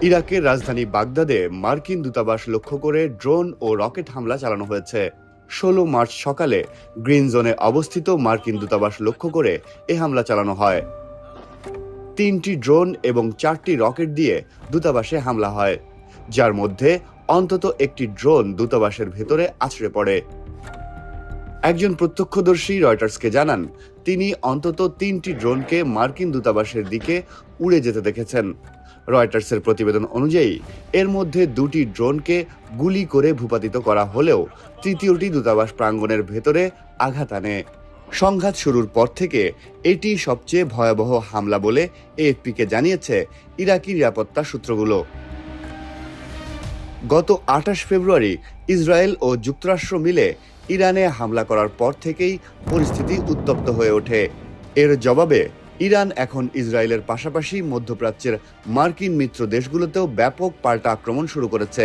ইরাকের রাজধানী বাগদাদে মার্কিন দূতাবাস লক্ষ্য করে ড্রোন ও রকেট হামলা চালানো হয়েছে। ১৬ মার্চ সকালে গ্রিন জোনে অবস্থিত মার্কিন দূতাবাস লক্ষ্য করে এ হামলা চালানো হয়। ৩টি ড্রোন এবং ৪টি রকেট দিয়ে দূতাবাসে হামলা হয়, যার মধ্যে অন্তত একটি ড্রোন দূতাবাসের ভেতরে আছড়ে পড়ে। একজন প্রত্যক্ষদর্শী রয়টার্সকে জানান, তিনি অন্তত ৩টি ড্রোনকে মার্কিন দূতাবাসের দিকে উড়ে যেতে দেখেছেন। রয়টার্সের প্রতিবেদন অনুযায়ী এর মধ্যে ২টি ড্রোনকে গুলি করে ভূপাতিত করা হলেও তৃতীয়টি দূতাবাস প্রাঙ্গণের ভেতরে আঘাত আনে। সংঘাত শুরুর পর থেকে এটি সবচেয়ে ভয়াবহ হামলা বলে এএফপিকে জানিয়েছে ইরাকি নিরাপত্তা সূত্রগুলো। গত ২৮ ফেব্রুয়ারি ইসরায়েল ও যুক্তরাষ্ট্র মিলে ইরানে হামলা করার পর থেকেই পরিস্থিতি উত্তপ্ত হয়ে ওঠে। এর জবাবে ইরান এখন ইসরায়েলের পাশাপাশি মধ্যপ্রাচ্যের মার্কিন মিত্র দেশগুলোতেও ব্যাপক পাল্টা আক্রমণ শুরু করেছে।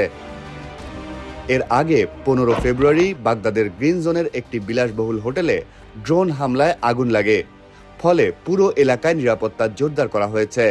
এর আগে ১৫ ফেব্রুয়ারি বাগদাদের গ্রিন জোনের একটি বিলাসবহুল হোটেলে ড্রোন হামলায় আগুন লাগে, ফলে পুরো এলাকায় নিরাপত্তা জোরদার করা হয়েছে।